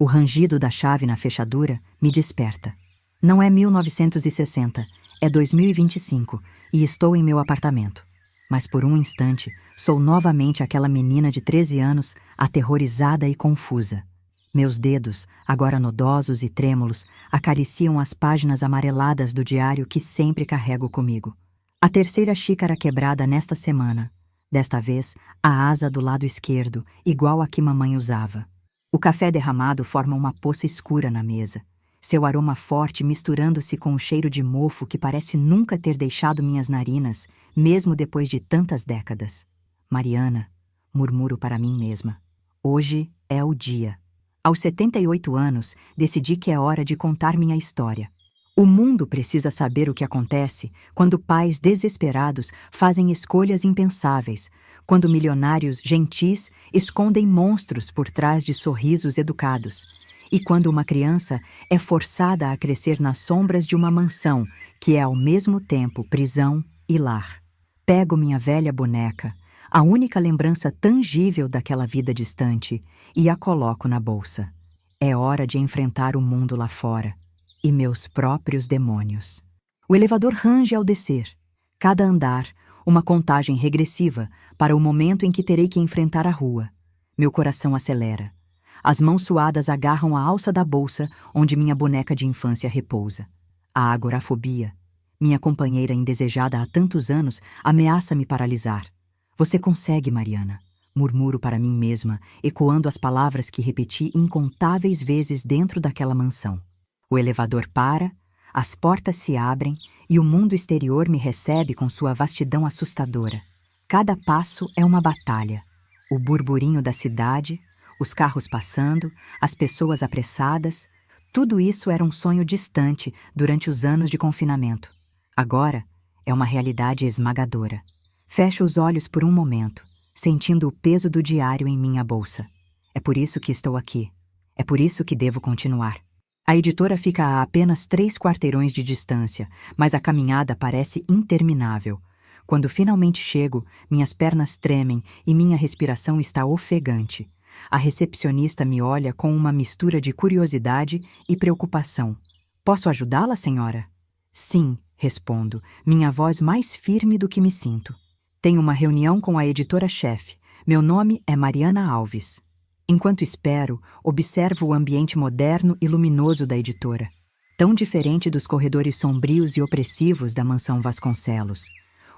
O rangido da chave na fechadura me desperta. Não é 1960, é 2025 e estou em meu apartamento. Mas por um instante, sou novamente aquela menina de 13 anos, aterrorizada e confusa. Meus dedos, agora nodosos e trêmulos, acariciam as páginas amareladas do diário que sempre carrego comigo. A terceira xícara quebrada nesta semana. Desta vez, a asa do lado esquerdo, igual a que mamãe usava. O café derramado forma uma poça escura na mesa. Seu aroma forte misturando-se com o cheiro de mofo que parece nunca ter deixado minhas narinas, mesmo depois de tantas décadas. Mariana, murmuro para mim mesma, hoje é o dia. Aos 78 anos, decidi que é hora de contar minha história. O mundo precisa saber o que acontece quando pais desesperados fazem escolhas impensáveis, quando milionários gentis escondem monstros por trás de sorrisos educados, e quando uma criança é forçada a crescer nas sombras de uma mansão que é ao mesmo tempo prisão e lar. Pego minha velha boneca, a única lembrança tangível daquela vida distante, e a coloco na bolsa. É hora de enfrentar o mundo lá fora e meus próprios demônios. O elevador range ao descer. Cada andar, uma contagem regressiva para o momento em que terei que enfrentar a rua. Meu coração acelera. As mãos suadas agarram a alça da bolsa onde minha boneca de infância repousa. A agorafobia, minha companheira indesejada há tantos anos, ameaça me paralisar. Você consegue, Mariana, murmuro para mim mesma, ecoando as palavras que repeti incontáveis vezes dentro daquela mansão. O elevador para, as portas se abrem e o mundo exterior me recebe com sua vastidão assustadora. Cada passo é uma batalha. O burburinho da cidade, os carros passando, as pessoas apressadas, tudo isso era um sonho distante durante os anos de confinamento. Agora é uma realidade esmagadora. Fecho os olhos por um momento, sentindo o peso do diário em minha bolsa. É por isso que estou aqui. É por isso que devo continuar. A editora fica a apenas 3 quarteirões de distância, mas a caminhada parece interminável. Quando finalmente chego, minhas pernas tremem e minha respiração está ofegante. A recepcionista me olha com uma mistura de curiosidade e preocupação. Posso ajudá-la, senhora? Sim, respondo, minha voz mais firme do que me sinto. Tenho uma reunião com a editora-chefe. Meu nome é Mariana Alves. Enquanto espero, observo o ambiente moderno e luminoso da editora, tão diferente dos corredores sombrios e opressivos da mansão Vasconcelos.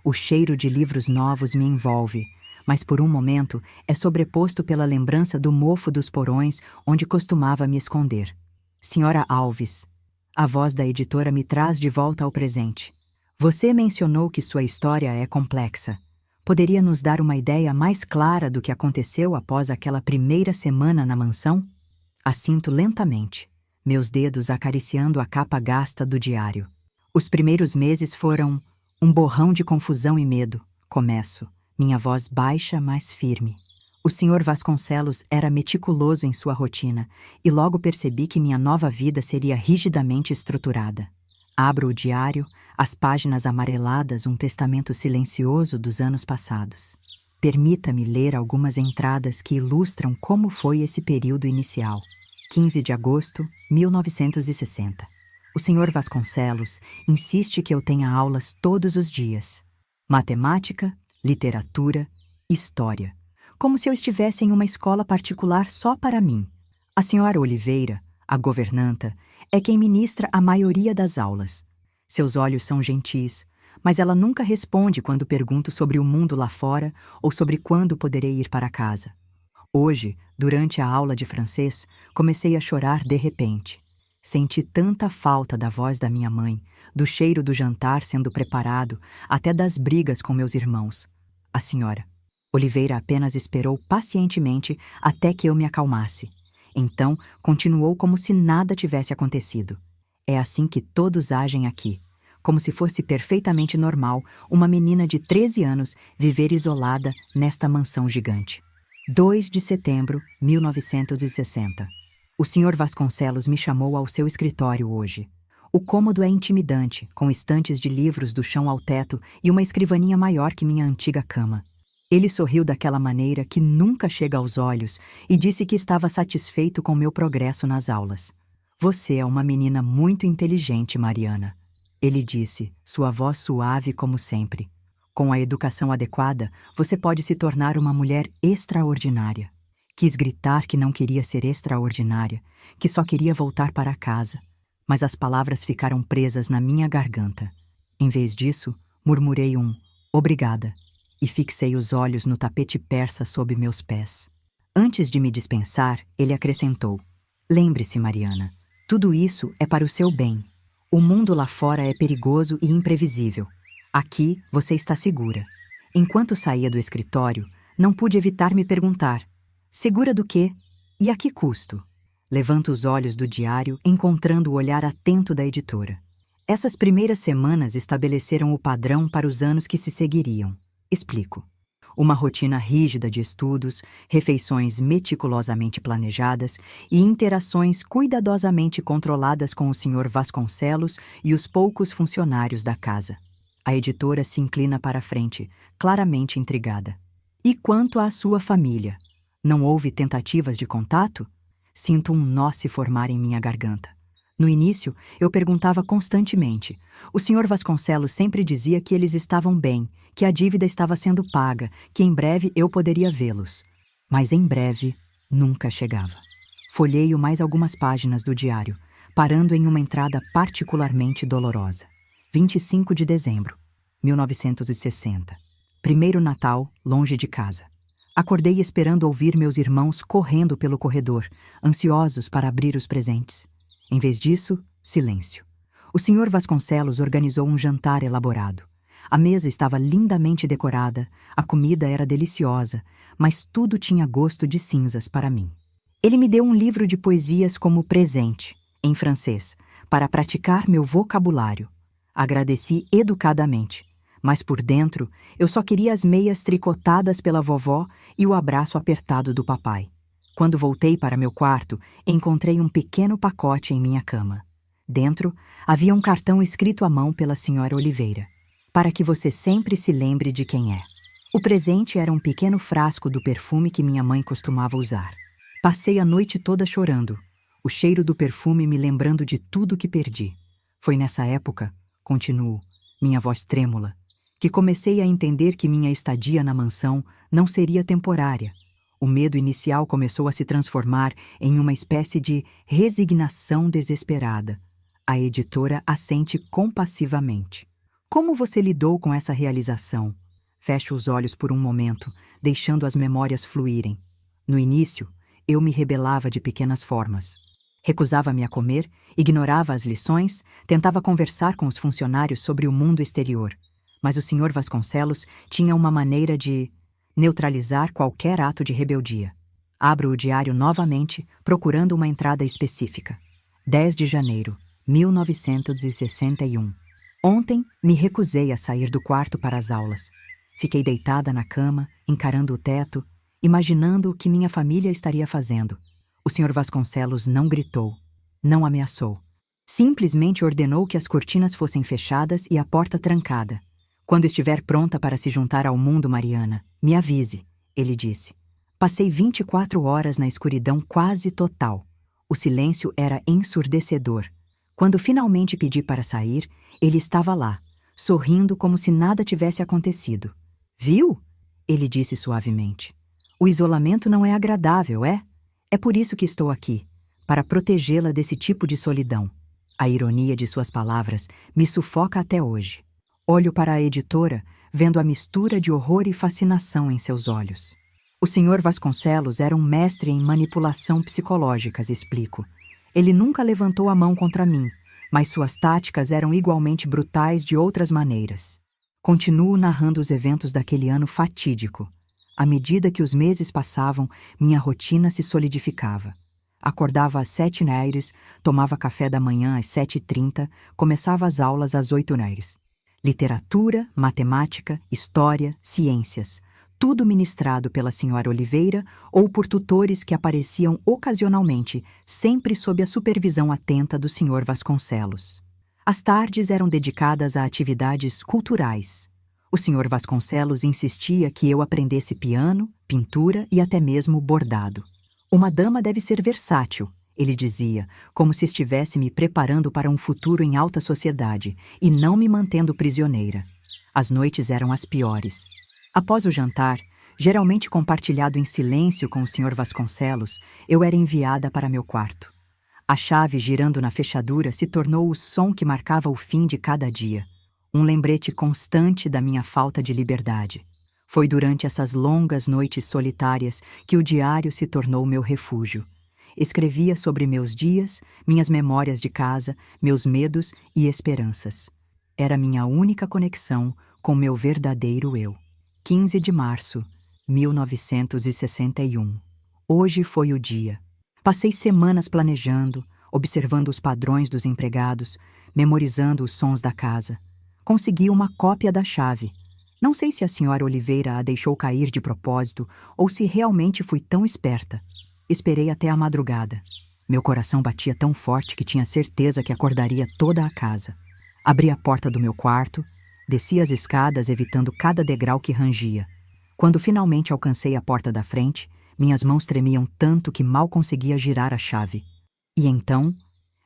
O cheiro de livros novos me envolve, mas por um momento é sobreposto pela lembrança do mofo dos porões onde costumava me esconder. Senhora Alves, a voz da editora me traz de volta ao presente. Você mencionou que sua história é complexa. Poderia nos dar uma ideia mais clara do que aconteceu após aquela primeira semana na mansão? Assinto lentamente, meus dedos acariciando a capa gasta do diário. Os primeiros meses foram um borrão de confusão e medo. Começo, minha voz baixa, mas firme. O Sr. Vasconcelos era meticuloso em sua rotina e logo percebi que minha nova vida seria rigidamente estruturada. Abro o diário, as páginas amareladas, um testamento silencioso dos anos passados. Permita-me ler algumas entradas que ilustram como foi esse período inicial. 15 de agosto, 1960. O Sr. Vasconcelos insiste que eu tenha aulas todos os dias. Matemática, literatura, história. Como se eu estivesse em uma escola particular só para mim. A senhora Oliveira, a governanta, é quem ministra a maioria das aulas. Seus olhos são gentis, mas ela nunca responde quando pergunto sobre o mundo lá fora ou sobre quando poderei ir para casa. Hoje, durante a aula de francês, comecei a chorar de repente. Senti tanta falta da voz da minha mãe, do cheiro do jantar sendo preparado, até das brigas com meus irmãos. A senhora Oliveira apenas esperou pacientemente até que eu me acalmasse. Então, continuou como se nada tivesse acontecido. É assim que todos agem aqui, como se fosse perfeitamente normal uma menina de 13 anos viver isolada nesta mansão gigante. 2 de setembro, 1960. O Sr. Vasconcelos me chamou ao seu escritório hoje. O cômodo é intimidante, com estantes de livros do chão ao teto e uma escrivaninha maior que minha antiga cama. Ele sorriu daquela maneira que nunca chega aos olhos e disse que estava satisfeito com meu progresso nas aulas. Você é uma menina muito inteligente, Mariana. Ele disse, sua voz suave como sempre. Com a educação adequada, você pode se tornar uma mulher extraordinária. Quis gritar que não queria ser extraordinária, que só queria voltar para casa. Mas as palavras ficaram presas na minha garganta. Em vez disso, murmurei um obrigada e fixei os olhos no tapete persa sob meus pés. Antes de me dispensar, ele acrescentou: lembre-se, Mariana, tudo isso é para o seu bem. O mundo lá fora é perigoso e imprevisível. Aqui você está segura. Enquanto saía do escritório, não pude evitar me perguntar: segura do quê? E a que custo? Levanto os olhos do diário, encontrando o olhar atento da editora. Essas primeiras semanas estabeleceram o padrão para os anos que se seguiriam. Explico. Uma rotina rígida de estudos, refeições meticulosamente planejadas e interações cuidadosamente controladas com o Sr. Vasconcelos e os poucos funcionários da casa. A editora se inclina para a frente, claramente intrigada. E quanto à sua família? Não houve tentativas de contato? Sinto um nó se formar em minha garganta. No início, eu perguntava constantemente. O Sr. Vasconcelos sempre dizia que eles estavam bem, que a dívida estava sendo paga, que em breve eu poderia vê-los. Mas em breve nunca chegava. Folheio mais algumas páginas do diário, parando em uma entrada particularmente dolorosa. 25 de dezembro, 1960. Primeiro Natal, longe de casa. Acordei esperando ouvir meus irmãos correndo pelo corredor, ansiosos para abrir os presentes. Em vez disso, silêncio. O Sr. Vasconcelos organizou um jantar elaborado. A mesa estava lindamente decorada, a comida era deliciosa, mas tudo tinha gosto de cinzas para mim. Ele me deu um livro de poesias como presente, em francês, para praticar meu vocabulário. Agradeci educadamente, mas por dentro eu só queria as meias tricotadas pela vovó e o abraço apertado do papai. Quando voltei para meu quarto, encontrei um pequeno pacote em minha cama. Dentro havia um cartão escrito à mão pela Sra. Oliveira, para que você sempre se lembre de quem é. O presente era um pequeno frasco do perfume que minha mãe costumava usar. Passei a noite toda chorando, o cheiro do perfume me lembrando de tudo que perdi. Foi nessa época, continuo, minha voz trêmula, que comecei a entender que minha estadia na mansão não seria temporária. O medo inicial começou a se transformar em uma espécie de resignação desesperada. A editora assente compassivamente. Como você lidou com essa realização? Fecho os olhos por um momento, deixando as memórias fluírem. No início, eu me rebelava de pequenas formas. Recusava-me a comer, ignorava as lições, tentava conversar com os funcionários sobre o mundo exterior. Mas o Sr. Vasconcelos tinha uma maneira de neutralizar qualquer ato de rebeldia. Abro o diário novamente, procurando uma entrada específica. 10 de janeiro, 1961. Ontem, me recusei a sair do quarto para as aulas. Fiquei deitada na cama, encarando o teto, imaginando o que minha família estaria fazendo. O Sr. Vasconcelos não gritou, não ameaçou. Simplesmente ordenou que as cortinas fossem fechadas e a porta trancada. Quando estiver pronta para se juntar ao mundo, Mariana, me avise, ele disse. Passei 24 horas na escuridão quase total. O silêncio era ensurdecedor. Quando finalmente pedi para sair, ele estava lá, sorrindo como se nada tivesse acontecido. Viu? Ele disse suavemente. O isolamento não é agradável, é? É por isso que estou aqui, para protegê-la desse tipo de solidão. A ironia de suas palavras me sufoca até hoje. Olho para a editora, vendo a mistura de horror e fascinação em seus olhos. O Sr. Vasconcelos era um mestre em manipulação psicológicas, explico. Ele nunca levantou a mão contra mim, mas suas táticas eram igualmente brutais de outras maneiras. Continuo narrando os eventos daquele ano fatídico. À medida que os meses passavam, minha rotina se solidificava. Acordava às 7h, tomava café da manhã às 7h30, começava as aulas às 8h. Literatura, matemática, história, ciências, tudo ministrado pela Sra. Oliveira ou por tutores que apareciam ocasionalmente, sempre sob a supervisão atenta do Sr. Vasconcelos. As tardes eram dedicadas a atividades culturais. O Sr. Vasconcelos insistia que eu aprendesse piano, pintura e até mesmo bordado. Uma dama deve ser versátil, ele dizia, como se estivesse me preparando para um futuro em alta sociedade e não me mantendo prisioneira. As noites eram as piores. Após o jantar, geralmente compartilhado em silêncio com o Sr. Vasconcelos, eu era enviada para meu quarto. A chave girando na fechadura se tornou o som que marcava o fim de cada dia. Um lembrete constante da minha falta de liberdade. Foi durante essas longas noites solitárias que o diário se tornou meu refúgio. Escrevia sobre meus dias, minhas memórias de casa, meus medos e esperanças. Era minha única conexão com meu verdadeiro eu. 15 de março, 1961. Hoje foi o dia. Passei semanas planejando, observando os padrões dos empregados, memorizando os sons da casa. Consegui uma cópia da chave. Não sei se a senhora Oliveira a deixou cair de propósito ou se realmente fui tão esperta. Esperei até a madrugada. Meu coração batia tão forte que tinha certeza que acordaria toda a casa. Abri a porta do meu quarto, desci as escadas evitando cada degrau que rangia. Quando finalmente alcancei a porta da frente, minhas mãos tremiam tanto que mal conseguia girar a chave. E então,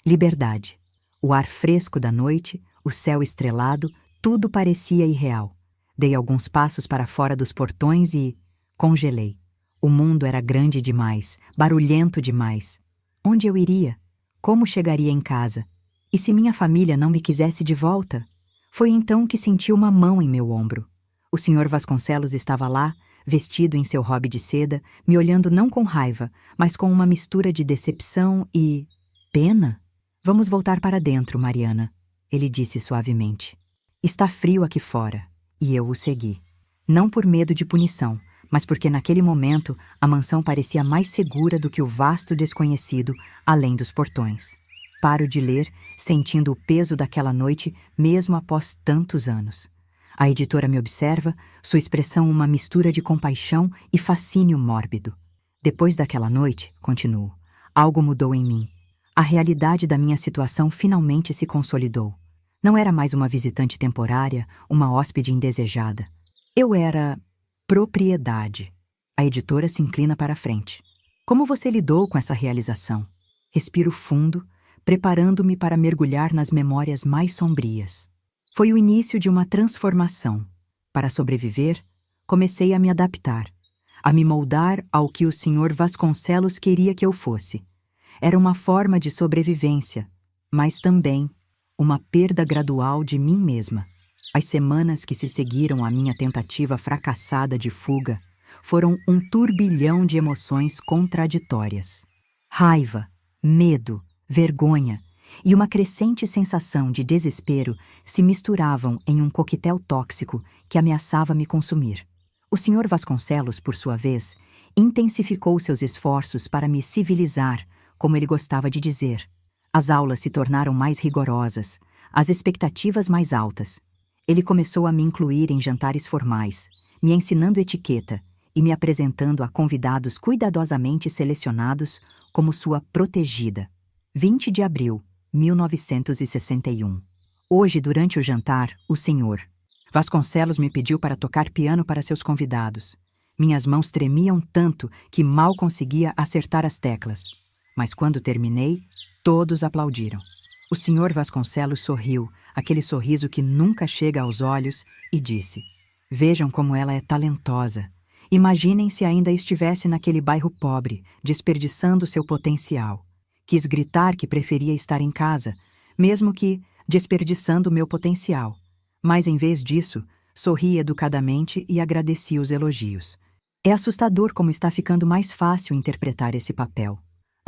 liberdade. O ar fresco da noite, o céu estrelado, tudo parecia irreal. Dei alguns passos para fora dos portões e congelei. O mundo era grande demais, barulhento demais. Onde eu iria? Como chegaria em casa? E se minha família não me quisesse de volta? Foi então que senti uma mão em meu ombro. O Sr. Vasconcelos estava lá, vestido em seu robe de seda, me olhando não com raiva, mas com uma mistura de decepção e pena. Vamos voltar para dentro, Mariana, ele disse suavemente. Está frio aqui fora, e eu o segui. Não por medo de punição, mas porque naquele momento a mansão parecia mais segura do que o vasto desconhecido além dos portões. Paro de ler, sentindo o peso daquela noite mesmo após tantos anos. A editora me observa, sua expressão uma mistura de compaixão e fascínio mórbido. Depois daquela noite, continuo, algo mudou em mim. A realidade da minha situação finalmente se consolidou. Não era mais uma visitante temporária, uma hóspede indesejada. Eu era propriedade. A editora se inclina para a frente. Como você lidou com essa realização? Respiro fundo, preparando-me para mergulhar nas memórias mais sombrias. Foi o início de uma transformação. Para sobreviver, comecei a me adaptar, a me moldar ao que o Sr. Vasconcelos queria que eu fosse. Era uma forma de sobrevivência, mas também uma perda gradual de mim mesma. As semanas que se seguiram à minha tentativa fracassada de fuga foram um turbilhão de emoções contraditórias. Raiva, medo, vergonha e uma crescente sensação de desespero se misturavam em um coquetel tóxico que ameaçava me consumir. O Sr. Vasconcelos, por sua vez, intensificou seus esforços para me civilizar, como ele gostava de dizer. As aulas se tornaram mais rigorosas, as expectativas mais altas. Ele começou a me incluir em jantares formais, me ensinando etiqueta e me apresentando a convidados cuidadosamente selecionados como sua protegida. 20 de abril, 1961. Hoje, durante o jantar, o Sr. Vasconcelos me pediu para tocar piano para seus convidados. Minhas mãos tremiam tanto que mal conseguia acertar as teclas. Mas quando terminei, todos aplaudiram. O Sr. Vasconcelos sorriu, aquele sorriso que nunca chega aos olhos, e disse: Vejam como ela é talentosa. Imaginem se ainda estivesse naquele bairro pobre, desperdiçando seu potencial. Quis gritar que preferia estar em casa, mesmo que desperdiçando meu potencial. Mas, em vez disso, sorri educadamente e agradeci os elogios. É assustador como está ficando mais fácil interpretar esse papel.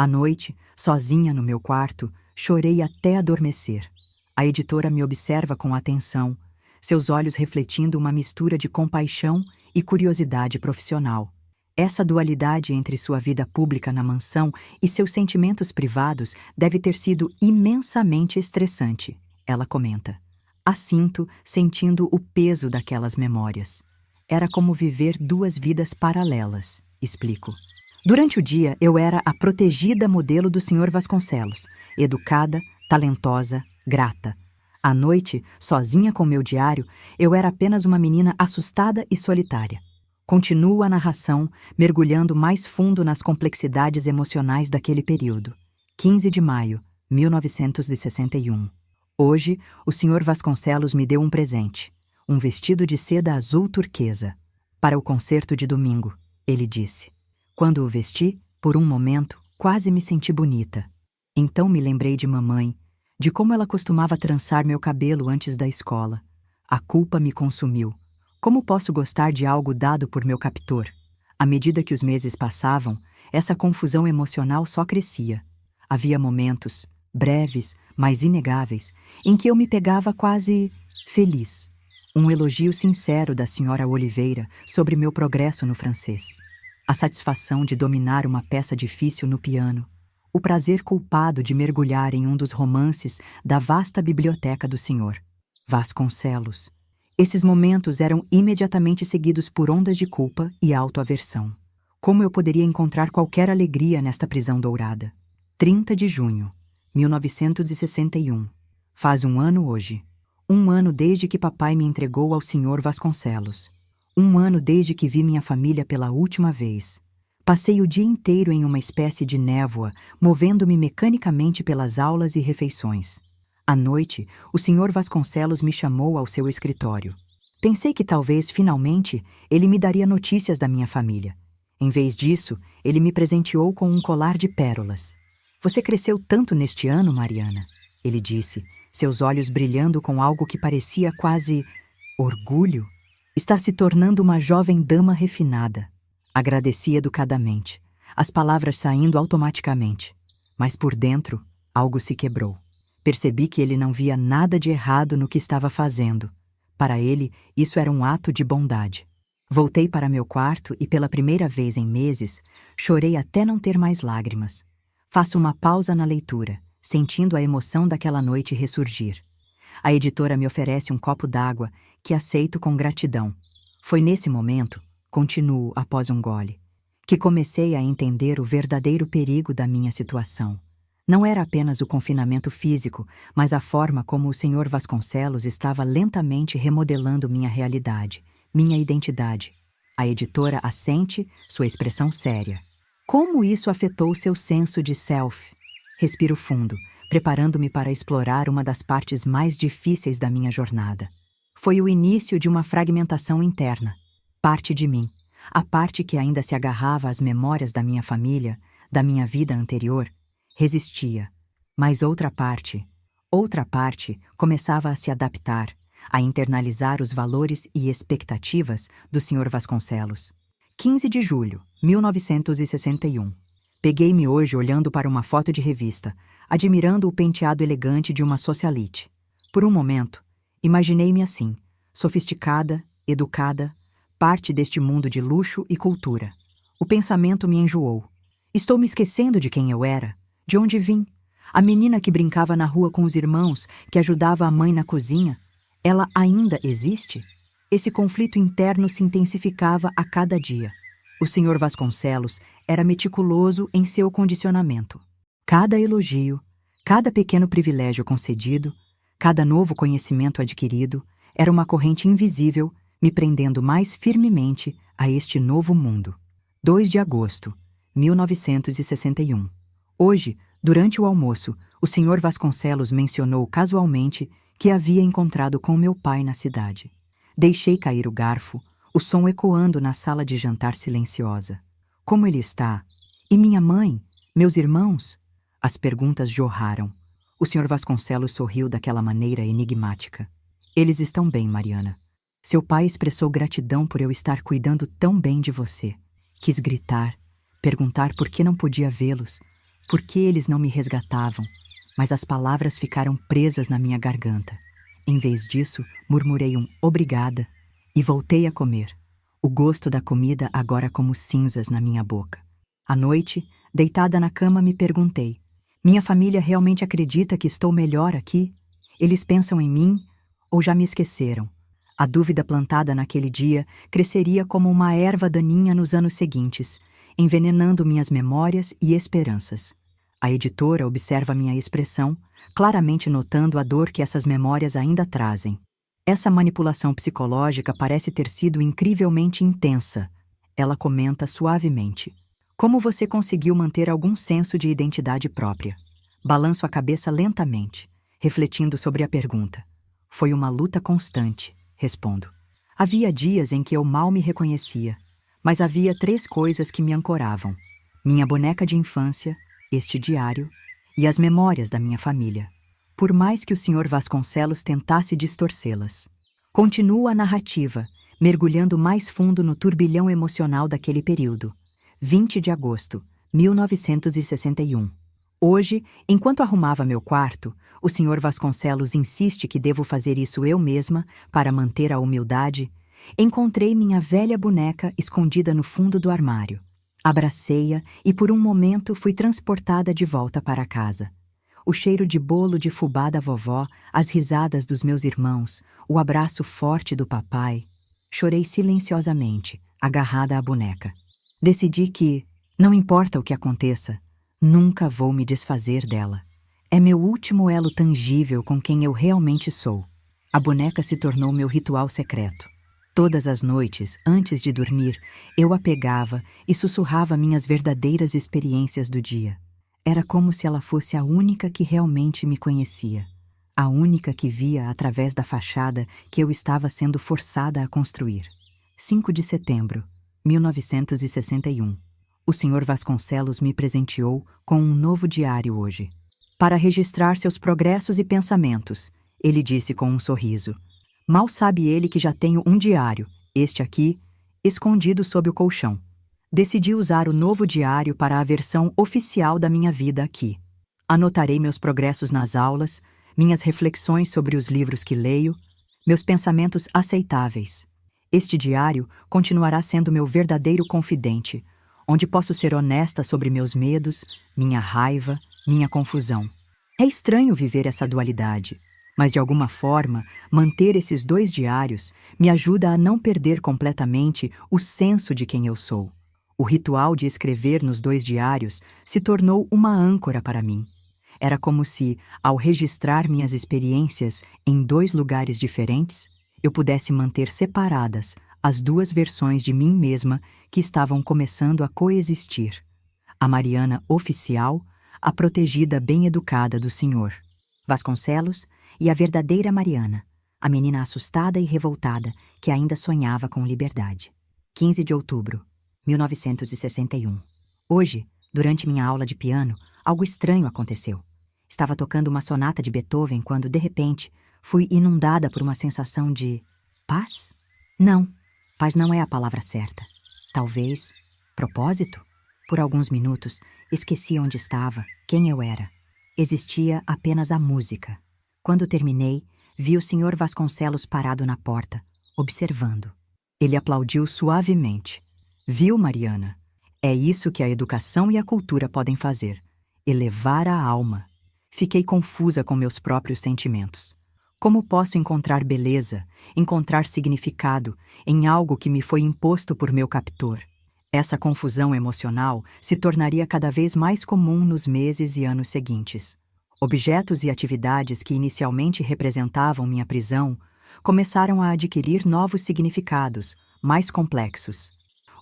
À noite, sozinha no meu quarto, chorei até adormecer. A editora me observa com atenção, seus olhos refletindo uma mistura de compaixão e curiosidade profissional. Essa dualidade entre sua vida pública na mansão e seus sentimentos privados deve ter sido imensamente estressante, ela comenta. Assinto, sentindo o peso daquelas memórias. Era como viver duas vidas paralelas, explico. Durante o dia, eu era a protegida modelo do Sr. Vasconcelos, educada, talentosa, grata. À noite, sozinha com meu diário, eu era apenas uma menina assustada e solitária. Continuo a narração, mergulhando mais fundo nas complexidades emocionais daquele período. 15 de maio, 1961. Hoje, o Sr. Vasconcelos me deu um presente. Um vestido de seda azul turquesa. Para o concerto de domingo, ele disse. Quando o vesti, por um momento, quase me senti bonita. Então me lembrei de mamãe, de como ela costumava trançar meu cabelo antes da escola. A culpa me consumiu. Como posso gostar de algo dado por meu captor? À medida que os meses passavam, essa confusão emocional só crescia. Havia momentos, breves, mas inegáveis, em que eu me pegava quase feliz. Um elogio sincero da senhora Oliveira sobre meu progresso no francês. A satisfação de dominar uma peça difícil no piano. O prazer culpado de mergulhar em um dos romances da vasta biblioteca do senhor Vasconcelos. Esses momentos eram imediatamente seguidos por ondas de culpa e autoaversão. Como eu poderia encontrar qualquer alegria nesta prisão dourada? 30 de junho, 1961. Faz um ano hoje. Um ano desde que papai me entregou ao senhor Vasconcelos. Um ano desde que vi minha família pela última vez. Passei o dia inteiro em uma espécie de névoa, movendo-me mecanicamente pelas aulas e refeições. À noite, o senhor Vasconcelos me chamou ao seu escritório. Pensei que talvez, finalmente, ele me daria notícias da minha família. Em vez disso, ele me presenteou com um colar de pérolas. Você cresceu tanto neste ano, Mariana, ele disse, seus olhos brilhando com algo que parecia quase orgulho. Está se tornando uma jovem dama refinada. Agradeci educadamente, as palavras saindo automaticamente. Mas por dentro, algo se quebrou. Percebi que ele não via nada de errado no que estava fazendo. Para ele, isso era um ato de bondade. Voltei para meu quarto e, pela primeira vez em meses, chorei até não ter mais lágrimas. Faço uma pausa na leitura, sentindo a emoção daquela noite ressurgir. A editora me oferece um copo d'água, que aceito com gratidão. Foi nesse momento, continuo após um gole, que comecei a entender o verdadeiro perigo da minha situação. Não era apenas o confinamento físico, mas a forma como o senhor Vasconcelos estava lentamente remodelando minha realidade, minha identidade. A editora assente, sua expressão séria. Como isso afetou seu senso de self? Respiro fundo, preparando-me para explorar uma das partes mais difíceis da minha jornada. Foi o início de uma fragmentação interna. Parte de mim, a parte que ainda se agarrava às memórias da minha família, da minha vida anterior, resistia. Mas outra parte começava a se adaptar, a internalizar os valores e expectativas do Sr. Vasconcelos. 15 de julho, 1961. Peguei-me hoje olhando para uma foto de revista, admirando o penteado elegante de uma socialite. Por um momento, imaginei-me assim, sofisticada, educada, parte deste mundo de luxo e cultura. O pensamento me enjoou. Estou me esquecendo de quem eu era, de onde vim. A menina que brincava na rua com os irmãos, que ajudava a mãe na cozinha, ela ainda existe? Esse conflito interno se intensificava a cada dia. O Sr. Vasconcelos era meticuloso em seu condicionamento. Cada elogio, cada pequeno privilégio concedido, cada novo conhecimento adquirido, era uma corrente invisível me prendendo mais firmemente a este novo mundo. 2 de agosto, 1961. Hoje, durante o almoço, o Sr. Vasconcelos mencionou casualmente que havia encontrado com meu pai na cidade. Deixei cair o garfo, o som ecoando na sala de jantar silenciosa. Como ele está? E minha mãe? Meus irmãos? As perguntas jorraram. O Sr. Vasconcelos sorriu daquela maneira enigmática. Eles estão bem, Mariana. Seu pai expressou gratidão por eu estar cuidando tão bem de você. Quis gritar, perguntar por que não podia vê-los, por que eles não me resgatavam, mas as palavras ficaram presas na minha garganta. Em vez disso, murmurei um obrigada e voltei a comer. O gosto da comida agora como cinzas na minha boca. À noite, deitada na cama, me perguntei: minha família realmente acredita que estou melhor aqui? Eles pensam em mim ou já me esqueceram? A dúvida plantada naquele dia cresceria como uma erva daninha nos anos seguintes, envenenando minhas memórias e esperanças. A editora observa minha expressão, claramente notando a dor que essas memórias ainda trazem. Essa manipulação psicológica parece ter sido incrivelmente intensa. Ela comenta suavemente. Como você conseguiu manter algum senso de identidade própria? Balanço a cabeça lentamente, refletindo sobre a pergunta. Foi uma luta constante, respondo. Havia dias em que eu mal me reconhecia, mas havia 3 coisas que me ancoravam: minha boneca de infância, este diário e as memórias da minha família. Por mais que o Sr. Vasconcelos tentasse distorcê-las. Continua a narrativa, mergulhando mais fundo no turbilhão emocional daquele período. 20 de agosto, 1961. Hoje, enquanto arrumava meu quarto, o Sr. Vasconcelos insiste que devo fazer isso eu mesma para manter a humildade. Encontrei minha velha boneca escondida no fundo do armário. Abracei-a e por um momento fui transportada de volta para casa. O cheiro de bolo de fubá da vovó, as risadas dos meus irmãos, o abraço forte do papai. Chorei silenciosamente, agarrada à boneca. Decidi que, não importa o que aconteça, nunca vou me desfazer dela. É meu último elo tangível com quem eu realmente sou. A boneca se tornou meu ritual secreto. Todas as noites, antes de dormir, eu a pegava e sussurrava minhas verdadeiras experiências do dia. Era como se ela fosse a única que realmente me conhecia. A única que via através da fachada que eu estava sendo forçada a construir. 5 de setembro, 1961. O Sr. Vasconcelos me presenteou com um novo diário hoje. Para registrar seus progressos e pensamentos, ele disse com um sorriso. Mal sabe ele que já tenho um diário, este aqui, escondido sob o colchão. Decidi usar o novo diário para a versão oficial da minha vida aqui. Anotarei meus progressos nas aulas, minhas reflexões sobre os livros que leio, meus pensamentos aceitáveis. Este diário continuará sendo meu verdadeiro confidente, onde posso ser honesta sobre meus medos, minha raiva, minha confusão. É estranho viver essa dualidade, mas de alguma forma, manter esses 2 diários me ajuda a não perder completamente o senso de quem eu sou. O ritual de escrever nos 2 diários se tornou uma âncora para mim. Era como se, ao registrar minhas experiências em 2 lugares diferentes, eu pudesse manter separadas as 2 versões de mim mesma que estavam começando a coexistir. A Mariana oficial, a protegida bem educada do Senhor Vasconcelos e a verdadeira Mariana, a menina assustada e revoltada que ainda sonhava com liberdade. 15 de outubro, 1961. Hoje, durante minha aula de piano, algo estranho aconteceu. Estava tocando uma sonata de Beethoven quando, de repente, fui inundada por uma sensação de paz? Não, paz não é a palavra certa. Talvez propósito? Por alguns minutos, esqueci onde estava, quem eu era. Existia apenas a música. Quando terminei, vi o Sr. Vasconcelos parado na porta, observando. Ele aplaudiu suavemente. Viu, Mariana? É isso que a educação e a cultura podem fazer. Elevar a alma. Fiquei confusa com meus próprios sentimentos. Como posso encontrar beleza, encontrar significado em algo que me foi imposto por meu captor? Essa confusão emocional se tornaria cada vez mais comum nos meses e anos seguintes. Objetos e atividades que inicialmente representavam minha prisão começaram a adquirir novos significados, mais complexos.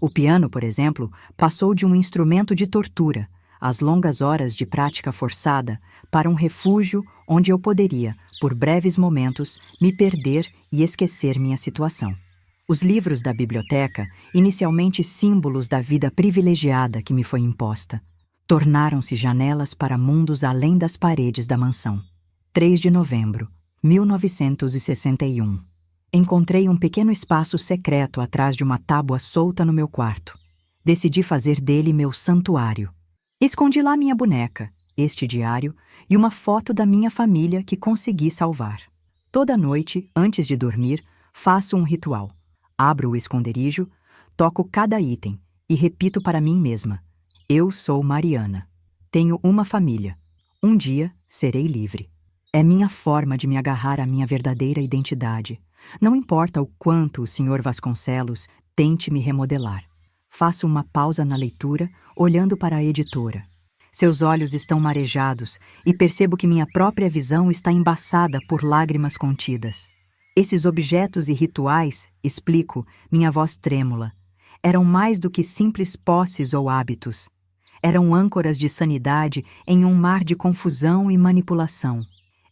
O piano, por exemplo, passou de um instrumento de tortura, às longas horas de prática forçada, para um refúgio onde eu poderia, por breves momentos, me perder e esquecer minha situação. Os livros da biblioteca, inicialmente símbolos da vida privilegiada que me foi imposta, tornaram-se janelas para mundos além das paredes da mansão. 3 de novembro, 1961. Encontrei um pequeno espaço secreto atrás de uma tábua solta no meu quarto. Decidi fazer dele meu santuário. Escondi lá minha boneca, este diário e uma foto da minha família que consegui salvar. Toda noite, antes de dormir, faço um ritual. Abro o esconderijo, toco cada item e repito para mim mesma: eu sou Mariana. Tenho uma família. Um dia serei livre. É minha forma de me agarrar à minha verdadeira identidade. Não importa o quanto o Sr. Vasconcelos tente me remodelar. Faço uma pausa na leitura, olhando para a editora. Seus olhos estão marejados e percebo que minha própria visão está embaçada por lágrimas contidas. Esses objetos e rituais, explico, minha voz trêmula, eram mais do que simples posses ou hábitos. Eram âncoras de sanidade em um mar de confusão e manipulação.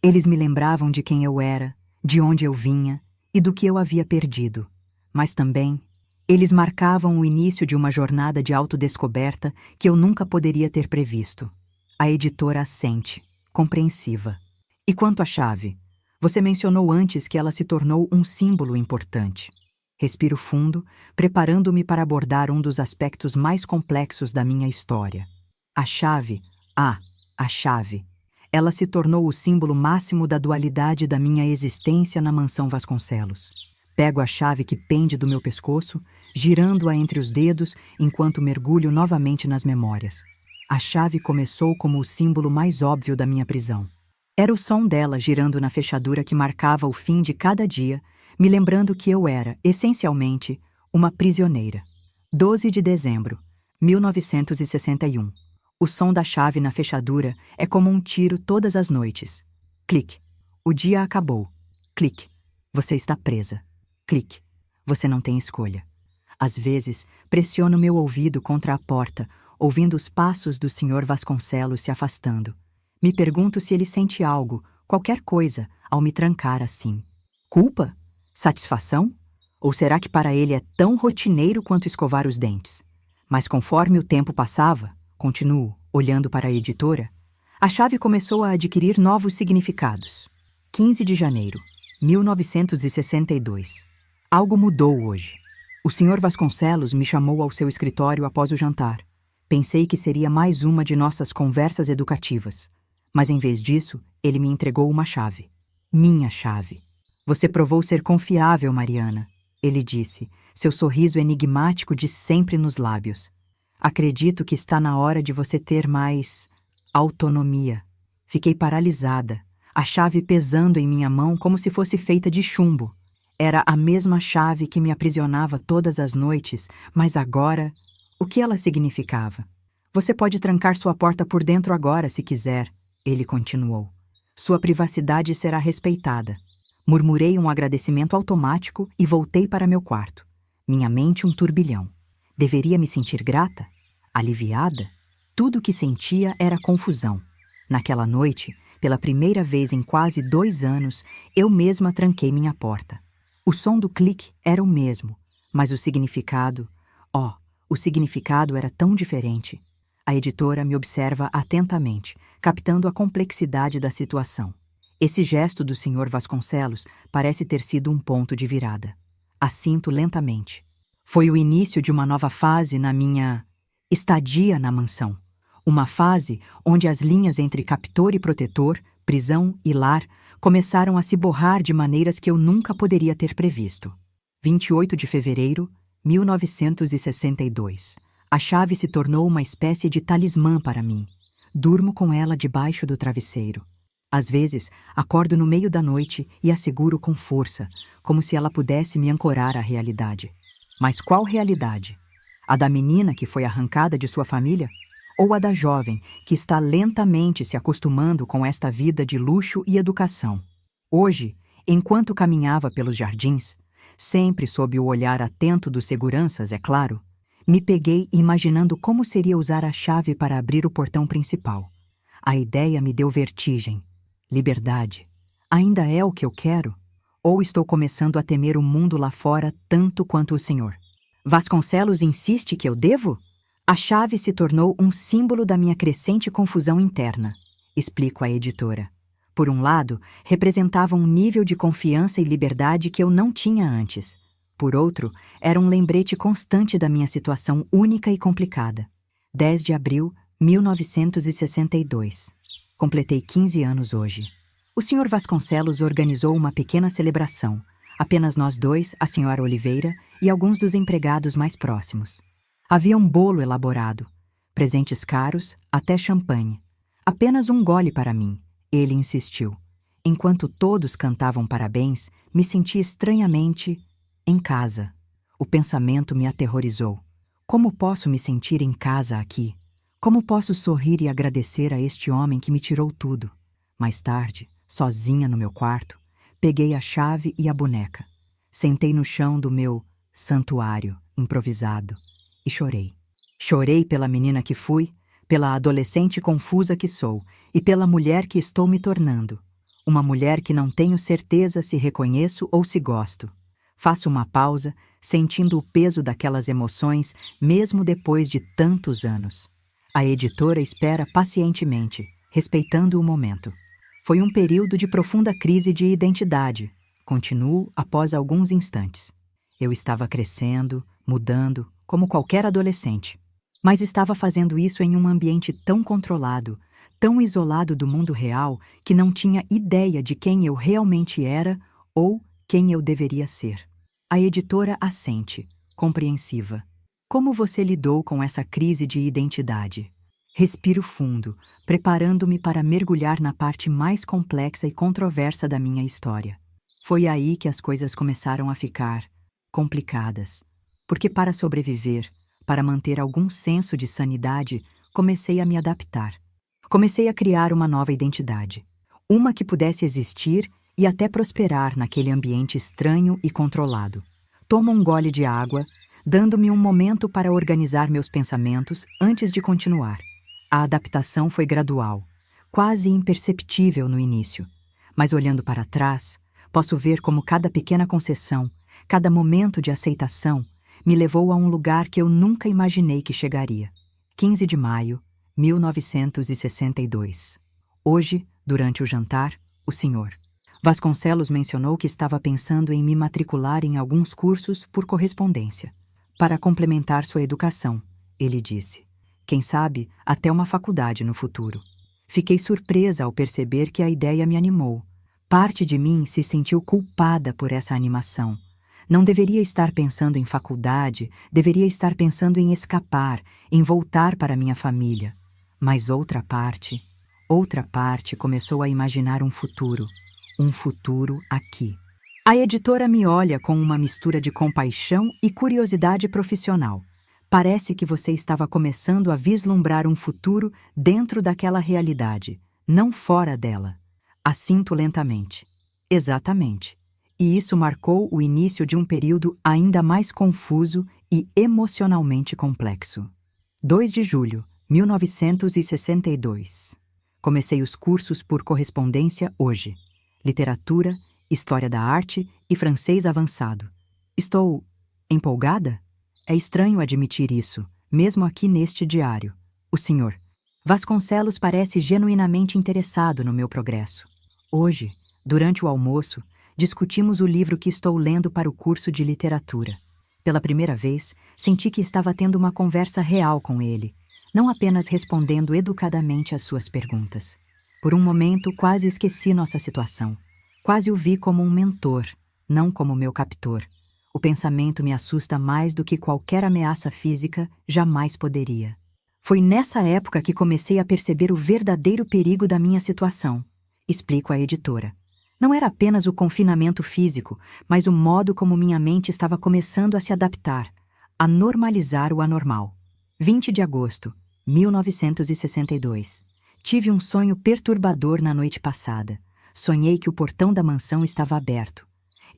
Eles me lembravam de quem eu era, de onde eu vinha e do que eu havia perdido. Mas também, eles marcavam o início de uma jornada de autodescoberta que eu nunca poderia ter previsto. A editora assente, compreensiva. E quanto à chave? Você mencionou antes que ela se tornou um símbolo importante. Respiro fundo, preparando-me para abordar um dos aspectos mais complexos da minha história. A chave, a chave. Ela se tornou o símbolo máximo da dualidade da minha existência na mansão Vasconcelos. Pego a chave que pende do meu pescoço, girando-a entre os dedos enquanto mergulho novamente nas memórias. A chave começou como o símbolo mais óbvio da minha prisão. Era o som dela girando na fechadura que marcava o fim de cada dia, me lembrando que eu era, essencialmente, uma prisioneira. 12 de dezembro, 1961. O som da chave na fechadura é como um tiro todas as noites. Clique. O dia acabou. Clique. Você está presa. Clique. Você não tem escolha. Às vezes, pressiono meu ouvido contra a porta, ouvindo os passos do Sr. Vasconcelos se afastando. Me pergunto se ele sente algo, qualquer coisa, ao me trancar assim. Culpa? Satisfação? Ou será que para ele é tão rotineiro quanto escovar os dentes? Mas conforme o tempo passava, continuo, olhando para a editora, a chave começou a adquirir novos significados. 15 de janeiro, 1962. Algo mudou hoje. O Sr. Vasconcelos me chamou ao seu escritório após o jantar. Pensei que seria mais uma de nossas conversas educativas. Mas em vez disso, ele me entregou uma chave. Minha chave. Você provou ser confiável, Mariana, ele disse, seu sorriso enigmático de sempre nos lábios. Acredito que está na hora de você ter mais autonomia. Fiquei paralisada, a chave pesando em minha mão como se fosse feita de chumbo. Era a mesma chave que me aprisionava todas as noites, mas agora, o que ela significava? Você pode trancar sua porta por dentro agora, se quiser, ele continuou. Sua privacidade será respeitada. Murmurei um agradecimento automático e voltei para meu quarto. Minha mente um turbilhão. Deveria me sentir grata? Aliviada? Tudo o que sentia era confusão. Naquela noite, pela primeira vez em quase 2 anos, eu mesma tranquei minha porta. O som do clique era o mesmo, mas o significado... o significado era tão diferente. A editora me observa atentamente, captando a complexidade da situação. Esse gesto do Sr. Vasconcelos parece ter sido um ponto de virada. Assinto lentamente. Foi o início de uma nova fase na minha estadia na mansão. Uma fase onde as linhas entre captor e protetor, prisão e lar, começaram a se borrar de maneiras que eu nunca poderia ter previsto. 28 de fevereiro, 1962. A chave se tornou uma espécie de talismã para mim. Durmo com ela debaixo do travesseiro. Às vezes, acordo no meio da noite e a seguro com força, como se ela pudesse me ancorar à realidade. Mas qual realidade? A da menina que foi arrancada de sua família? Ou a da jovem que está lentamente se acostumando com esta vida de luxo e educação? Hoje, enquanto caminhava pelos jardins, sempre sob o olhar atento dos seguranças, é claro, me peguei imaginando como seria usar a chave para abrir o portão principal. A ideia me deu vertigem. Liberdade. Ainda é o que eu quero? Ou estou começando a temer o mundo lá fora tanto quanto o senhor? Vasconcelos insiste que eu devo? A chave se tornou um símbolo da minha crescente confusão interna, explico à editora. Por um lado, representava um nível de confiança e liberdade que eu não tinha antes. Por outro, era um lembrete constante da minha situação única e complicada. 10 de abril, 1962. Completei 15 anos hoje. O Sr. Vasconcelos organizou uma pequena celebração. Apenas nós dois, a Sra. Oliveira e alguns dos empregados mais próximos. Havia um bolo elaborado, presentes caros, até champanhe. Apenas um gole para mim, ele insistiu. Enquanto todos cantavam parabéns, me senti estranhamente em casa. O pensamento me aterrorizou. Como posso me sentir em casa aqui? Como posso sorrir e agradecer a este homem que me tirou tudo? Mais tarde, sozinha no meu quarto, peguei a chave e a boneca. Sentei no chão do meu santuário improvisado e chorei. Chorei pela menina que fui, pela adolescente confusa que sou e pela mulher que estou me tornando. Uma mulher que não tenho certeza se reconheço ou se gosto. Faço uma pausa, sentindo o peso daquelas emoções, mesmo depois de tantos anos. A editora espera pacientemente, respeitando o momento. Foi um período de profunda crise de identidade. Continuo após alguns instantes. Eu estava crescendo, mudando, como qualquer adolescente. Mas estava fazendo isso em um ambiente tão controlado, tão isolado do mundo real, que não tinha ideia de quem eu realmente era ou quem eu deveria ser. A editora assente, compreensiva. Como você lidou com essa crise de identidade? Respiro fundo, preparando-me para mergulhar na parte mais complexa e controversa da minha história. Foi aí que as coisas começaram a ficar complicadas, porque para sobreviver, para manter algum senso de sanidade, comecei a me adaptar. Comecei a criar uma nova identidade, uma que pudesse existir e até prosperar naquele ambiente estranho e controlado. Tomo um gole de água, dando-me um momento para organizar meus pensamentos antes de continuar. A adaptação foi gradual, quase imperceptível no início, mas olhando para trás, posso ver como cada pequena concessão, cada momento de aceitação, me levou a um lugar que eu nunca imaginei que chegaria. 15 de maio, 1962. Hoje, durante o jantar, o Sr. Vasconcelos mencionou que estava pensando em me matricular em alguns cursos por correspondência, para complementar sua educação, ele disse. Quem sabe, até uma faculdade no futuro. Fiquei surpresa ao perceber que a ideia me animou. Parte de mim se sentiu culpada por essa animação. Não deveria estar pensando em faculdade, deveria estar pensando em escapar, em voltar para minha família. Mas outra parte começou a imaginar um futuro aqui. A editora me olha com uma mistura de compaixão e curiosidade profissional. Parece que você estava começando a vislumbrar um futuro dentro daquela realidade, não fora dela. Assinto lentamente. Exatamente. E isso marcou o início de um período ainda mais confuso e emocionalmente complexo. 2 de julho, 1962. Comecei os cursos por correspondência hoje. Literatura, História da Arte e Francês Avançado. Estou empolgada? É estranho admitir isso, mesmo aqui neste diário. O Sr. Vasconcelos parece genuinamente interessado no meu progresso. Hoje, durante o almoço, discutimos o livro que estou lendo para o curso de literatura. Pela primeira vez, senti que estava tendo uma conversa real com ele, não apenas respondendo educadamente às suas perguntas. Por um momento, quase esqueci nossa situação. Quase o vi como um mentor, não como meu captor. O pensamento me assusta mais do que qualquer ameaça física jamais poderia. Foi nessa época que comecei a perceber o verdadeiro perigo da minha situação. Explico à editora. Não era apenas o confinamento físico, mas o modo como minha mente estava começando a se adaptar, a normalizar o anormal. 20 de agosto, 1962. Tive um sonho perturbador na noite passada. Sonhei que o portão da mansão estava aberto.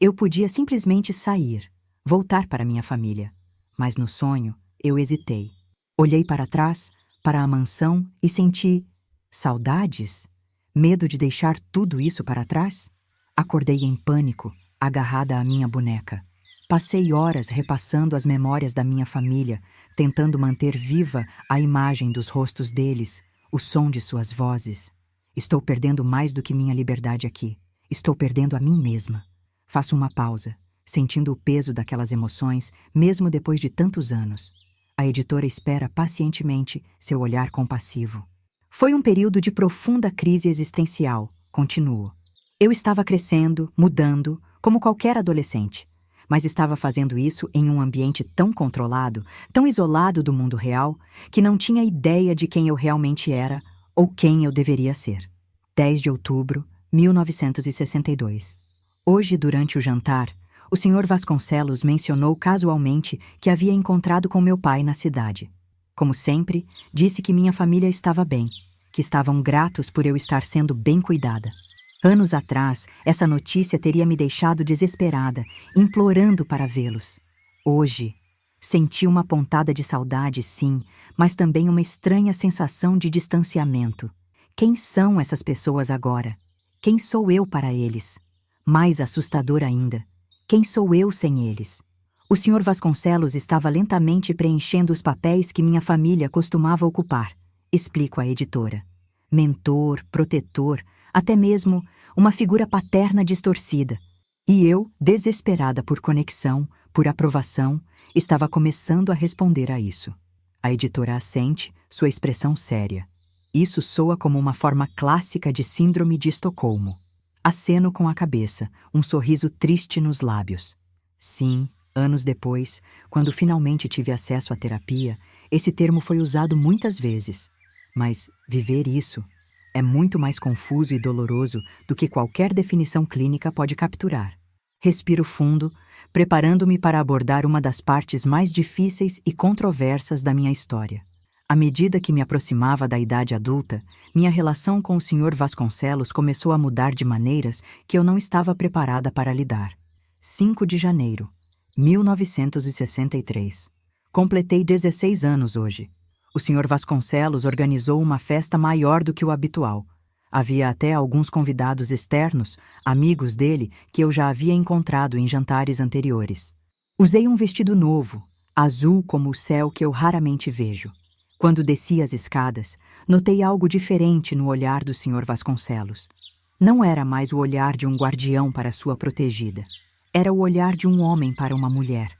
Eu podia simplesmente sair, voltar para minha família. Mas no sonho, eu hesitei. Olhei para trás, para a mansão e senti saudades? Medo de deixar tudo isso para trás? Acordei em pânico, agarrada à minha boneca. Passei horas repassando as memórias da minha família, tentando manter viva a imagem dos rostos deles, o som de suas vozes. Estou perdendo mais do que minha liberdade aqui. Estou perdendo a mim mesma. Faço uma pausa, sentindo o peso daquelas emoções, mesmo depois de tantos anos. A editora espera pacientemente seu olhar compassivo. Foi um período de profunda crise existencial, continuo. Eu estava crescendo, mudando, como qualquer adolescente, mas estava fazendo isso em um ambiente tão controlado, tão isolado do mundo real, que não tinha ideia de quem eu realmente era ou quem eu deveria ser. 10 de outubro, 1962. Hoje, durante o jantar, o Sr. Vasconcelos mencionou casualmente que havia encontrado com meu pai na cidade. Como sempre, disse que minha família estava bem, que estavam gratos por eu estar sendo bem cuidada. Anos atrás, essa notícia teria me deixado desesperada, implorando para vê-los. Hoje, senti uma pontada de saudade, sim, mas também uma estranha sensação de distanciamento. Quem são essas pessoas agora? Quem sou eu para eles? Mais assustador ainda, quem sou eu sem eles? O Sr. Vasconcelos estava lentamente preenchendo os papéis que minha família costumava ocupar. Explico à editora. Mentor, protetor, até mesmo uma figura paterna distorcida. E eu, desesperada por conexão, por aprovação, estava começando a responder a isso. A editora assente, sua expressão séria. Isso soa como uma forma clássica de síndrome de Estocolmo. Aceno com a cabeça, um sorriso triste nos lábios. Sim, anos depois, quando finalmente tive acesso à terapia, esse termo foi usado muitas vezes. Mas viver isso é muito mais confuso e doloroso do que qualquer definição clínica pode capturar. Respiro fundo, preparando-me para abordar uma das partes mais difíceis e controversas da minha história. À medida que me aproximava da idade adulta, minha relação com o Sr. Vasconcelos começou a mudar de maneiras que eu não estava preparada para lidar. 5 de janeiro, 1963. Completei 16 anos hoje. O Sr. Vasconcelos organizou uma festa maior do que o habitual. Havia até alguns convidados externos, amigos dele, que eu já havia encontrado em jantares anteriores. Usei um vestido novo, azul como o céu que eu raramente vejo. Quando desci as escadas, notei algo diferente no olhar do Sr. Vasconcelos. Não era mais o olhar de um guardião para sua protegida. Era o olhar de um homem para uma mulher.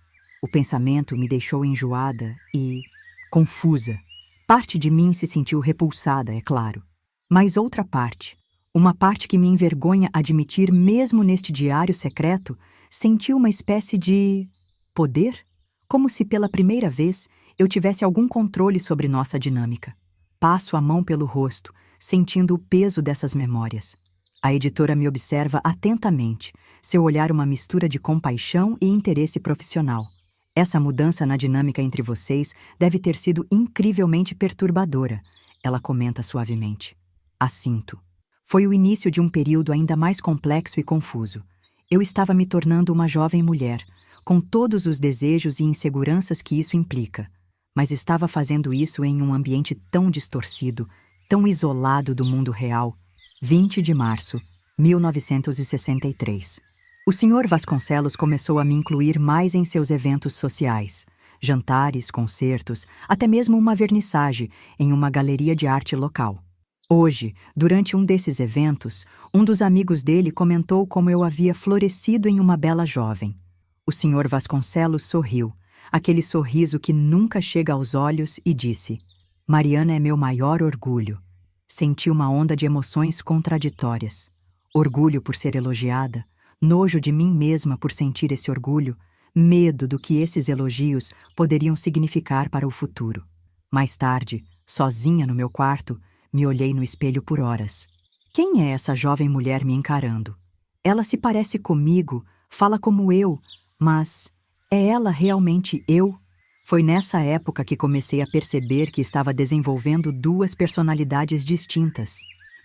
O pensamento me deixou enjoada e confusa. Parte de mim se sentiu repulsada, é claro. Mas outra parte, uma parte que me envergonha admitir mesmo neste diário secreto, sentiu uma espécie de poder? Como se pela primeira vez eu tivesse algum controle sobre nossa dinâmica. Passo a mão pelo rosto, sentindo o peso dessas memórias. A editora me observa atentamente, seu olhar uma mistura de compaixão e interesse profissional. Essa mudança na dinâmica entre vocês deve ter sido incrivelmente perturbadora, ela comenta suavemente. Assinto. Foi o início de um período ainda mais complexo e confuso. Eu estava me tornando uma jovem mulher, com todos os desejos e inseguranças que isso implica, mas estava fazendo isso em um ambiente tão distorcido, tão isolado do mundo real. 20 de março, 1963. O Sr. Vasconcelos começou a me incluir mais em seus eventos sociais, jantares, concertos, até mesmo uma vernissage em uma galeria de arte local. Hoje, durante um desses eventos, um dos amigos dele comentou como eu havia florescido em uma bela jovem. O Sr. Vasconcelos sorriu, aquele sorriso que nunca chega aos olhos, e disse: Mariana é meu maior orgulho. Senti uma onda de emoções contraditórias. Orgulho por ser elogiada, nojo de mim mesma por sentir esse orgulho, medo do que esses elogios poderiam significar para o futuro. Mais tarde, sozinha no meu quarto, me olhei no espelho por horas. Quem é essa jovem mulher me encarando? Ela se parece comigo, fala como eu, mas é ela realmente eu? Foi nessa época que comecei a perceber que estava desenvolvendo duas personalidades distintas.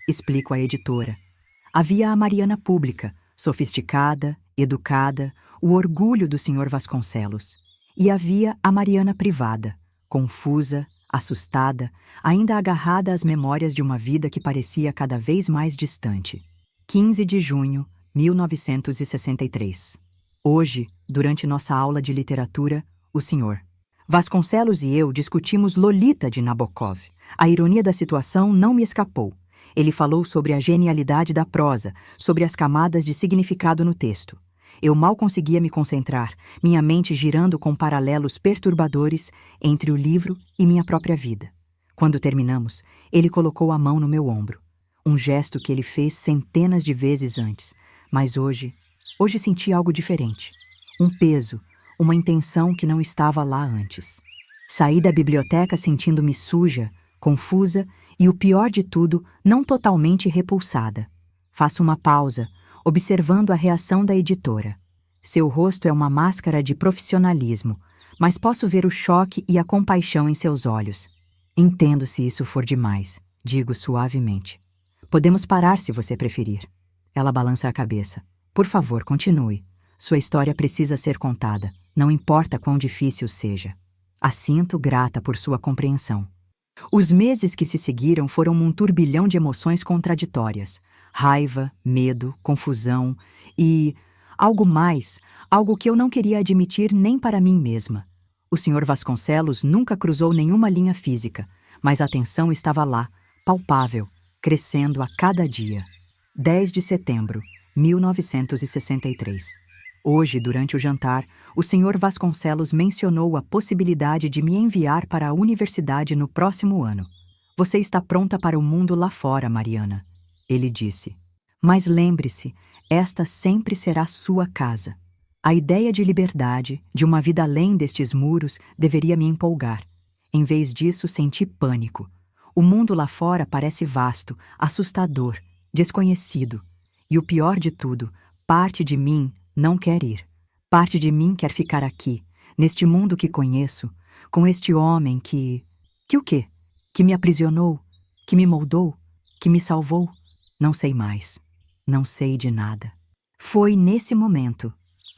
Explico à editora. Havia a Mariana pública, sofisticada, educada, o orgulho do Sr. Vasconcelos. E havia a Mariana privada, confusa, assustada, ainda agarrada às memórias de uma vida que parecia cada vez mais distante. 15 de junho, 1963. Hoje, durante nossa aula de literatura, o Sr. Vasconcelos e eu discutimos Lolita de Nabokov. A ironia da situação não me escapou. Ele falou sobre a genialidade da prosa, sobre as camadas de significado no texto. Eu mal conseguia me concentrar, minha mente girando com paralelos perturbadores entre o livro e minha própria vida. Quando terminamos, ele colocou a mão no meu ombro. Um gesto que ele fez centenas de vezes antes, mas hoje senti algo diferente. Um peso, uma intenção que não estava lá antes. Saí da biblioteca sentindo-me suja, confusa e, o pior de tudo, não totalmente repulsada. Faço uma pausa, observando a reação da editora. Seu rosto é uma máscara de profissionalismo, mas posso ver o choque e a compaixão em seus olhos. Entendo se isso for demais, digo suavemente. Podemos parar se você preferir. Ela balança a cabeça. Por favor, continue. Sua história precisa ser contada, não importa quão difícil seja. Assinto grata por sua compreensão. Os meses que se seguiram foram um turbilhão de emoções contraditórias. Raiva, medo, confusão e... algo mais, algo que eu não queria admitir nem para mim mesma. O Sr. Vasconcelos nunca cruzou nenhuma linha física, mas a tensão estava lá, palpável, crescendo a cada dia. 10 de setembro, 1963. Hoje, durante o jantar, o Sr. Vasconcelos mencionou a possibilidade de me enviar para a universidade no próximo ano. Você está pronta para o mundo lá fora, Mariana, ele disse. Mas lembre-se, esta sempre será sua casa. A ideia de liberdade, de uma vida além destes muros, deveria me empolgar. Em vez disso, senti pânico. O mundo lá fora parece vasto, assustador, desconhecido. E o pior de tudo, parte de mim não quer ir. Parte de mim quer ficar aqui, neste mundo que conheço, com este homem que... Que o quê? Que me aprisionou? Que me moldou? Que me salvou? Não sei mais. Não sei de nada. Foi nesse momento,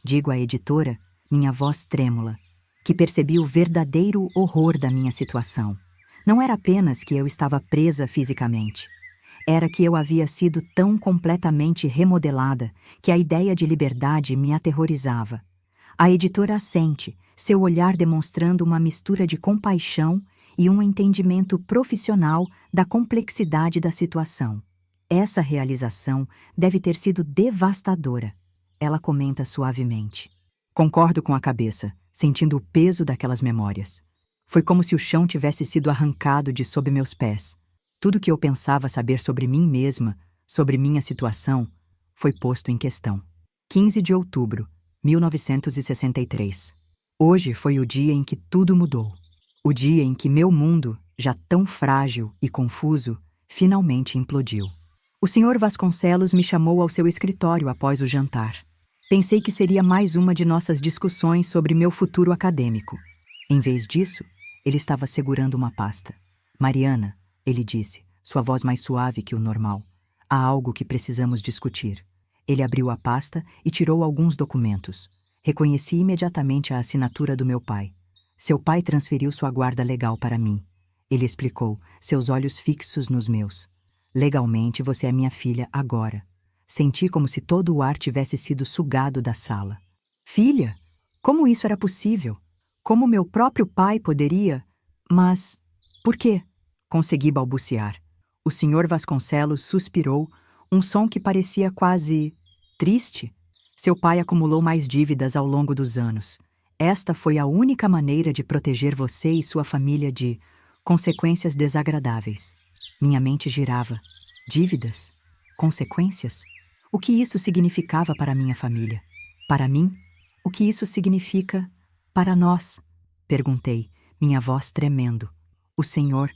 digo à editora, minha voz trêmula, que percebi o verdadeiro horror da minha situação. Não era apenas que eu estava presa fisicamente. Era que eu havia sido tão completamente remodelada que a ideia de liberdade me aterrorizava. A editora assente, seu olhar demonstrando uma mistura de compaixão e um entendimento profissional da complexidade da situação. Essa realização deve ter sido devastadora. Ela comenta suavemente. Concordo com a cabeça, sentindo o peso daquelas memórias. Foi como se o chão tivesse sido arrancado de sob meus pés. Tudo que eu pensava saber sobre mim mesma, sobre minha situação, foi posto em questão. 15 de outubro, 1963. Hoje foi o dia em que tudo mudou. O dia em que meu mundo, já tão frágil e confuso, finalmente implodiu. O Sr. Vasconcelos me chamou ao seu escritório após o jantar. Pensei que seria mais uma de nossas discussões sobre meu futuro acadêmico. Em vez disso, ele estava segurando uma pasta. Mariana, ele disse, sua voz mais suave que o normal. Há algo que precisamos discutir. Ele abriu a pasta e tirou alguns documentos. Reconheci imediatamente a assinatura do meu pai. Seu pai transferiu sua guarda legal para mim. Ele explicou, seus olhos fixos nos meus. Legalmente, você é minha filha agora. Senti como se todo o ar tivesse sido sugado da sala. Filha? Como isso era possível? Como meu próprio pai poderia? Mas, por quê? Consegui balbuciar. O Sr. Vasconcelos suspirou, um som que parecia quase triste. Seu pai acumulou mais dívidas ao longo dos anos. Esta foi a única maneira de proteger você e sua família de consequências desagradáveis. Minha mente girava. Dívidas? Consequências? O que isso significava para minha família? Para mim? O que isso significa para nós? Perguntei, minha voz tremendo. O Sr.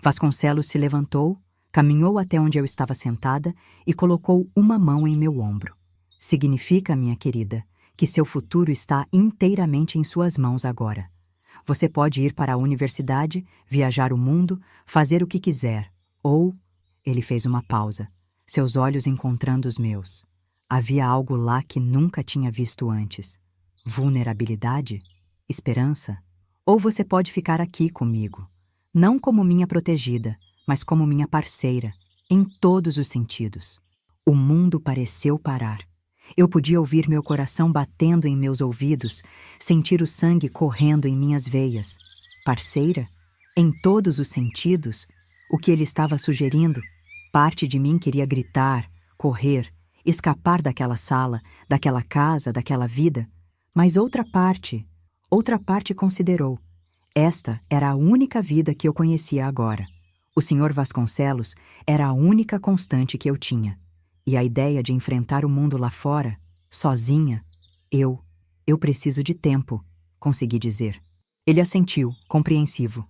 Vasconcelos se levantou, caminhou até onde eu estava sentada e colocou uma mão em meu ombro. Significa, minha querida, que seu futuro está inteiramente em suas mãos agora. Você pode ir para a universidade, viajar o mundo, fazer o que quiser. Ou... Ele fez uma pausa, seus olhos encontrando os meus. Havia algo lá que nunca tinha visto antes. Vulnerabilidade? Esperança? Ou você pode ficar aqui comigo. Não como minha protegida, mas como minha parceira, em todos os sentidos. O mundo pareceu parar. Eu podia ouvir meu coração batendo em meus ouvidos, sentir o sangue correndo em minhas veias. Parceira? Em todos os sentidos? O que ele estava sugerindo? Parte de mim queria gritar, correr, escapar daquela sala, daquela casa, daquela vida. Mas outra parte considerou. Esta era a única vida que eu conhecia agora. O Sr. Vasconcelos era a única constante que eu tinha. E a ideia de enfrentar o mundo lá fora, sozinha, eu preciso de tempo, consegui dizer. Ele assentiu, compreensivo.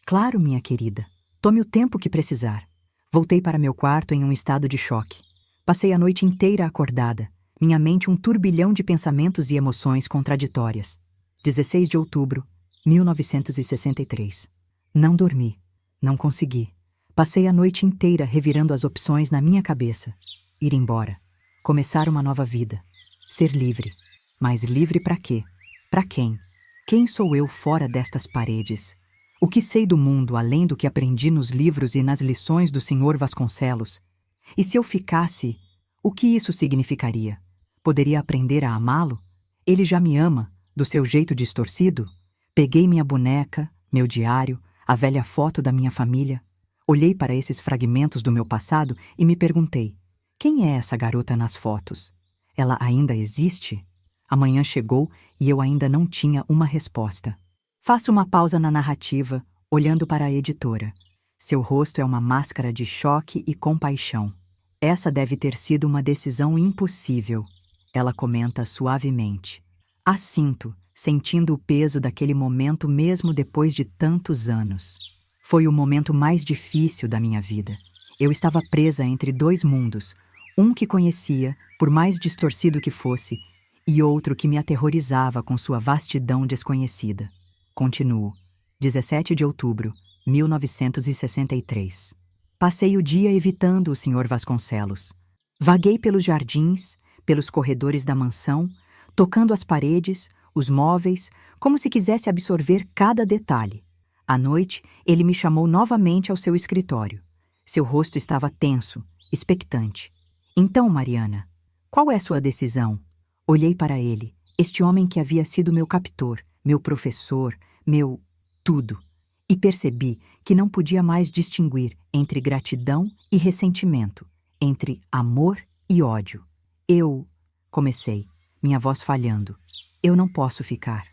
Claro, minha querida, tome o tempo que precisar. Voltei para meu quarto em um estado de choque. Passei a noite inteira acordada, minha mente um turbilhão de pensamentos e emoções contraditórias. 16 de outubro, 1963. Não dormi. Não consegui. Passei a noite inteira revirando as opções na minha cabeça. Ir embora. Começar uma nova vida. Ser livre. Mas livre para quê? Para quem? Quem sou eu fora destas paredes? O que sei do mundo além do que aprendi nos livros e nas lições do Sr. Vasconcelos? E se eu ficasse, o que isso significaria? Poderia aprender a amá-lo? Ele já me ama, do seu jeito distorcido? Peguei minha boneca, meu diário, a velha foto da minha família. Olhei para esses fragmentos do meu passado e me perguntei: quem é essa garota nas fotos? Ela ainda existe? Amanhã chegou e eu ainda não tinha uma resposta. Faço uma pausa na narrativa, olhando para a editora. Seu rosto é uma máscara de choque e compaixão. Essa deve ter sido uma decisão impossível. Ela comenta suavemente. Assinto, sentindo o peso daquele momento mesmo depois de tantos anos. Foi o momento mais difícil da minha vida. Eu estava presa entre dois mundos, um que conhecia, por mais distorcido que fosse, e outro que me aterrorizava com sua vastidão desconhecida. Continuo. 17 de outubro, 1963. Passei o dia evitando o Sr. Vasconcelos. Vaguei pelos jardins, pelos corredores da mansão, tocando as paredes, os móveis, como se quisesse absorver cada detalhe. À noite, ele me chamou novamente ao seu escritório. Seu rosto estava tenso, expectante. Então, Mariana, qual é sua decisão? Olhei para ele, este homem que havia sido meu captor, meu professor, meu tudo, e percebi que não podia mais distinguir entre gratidão e ressentimento, entre amor e ódio. Comecei, minha voz falhando. Eu não posso ficar.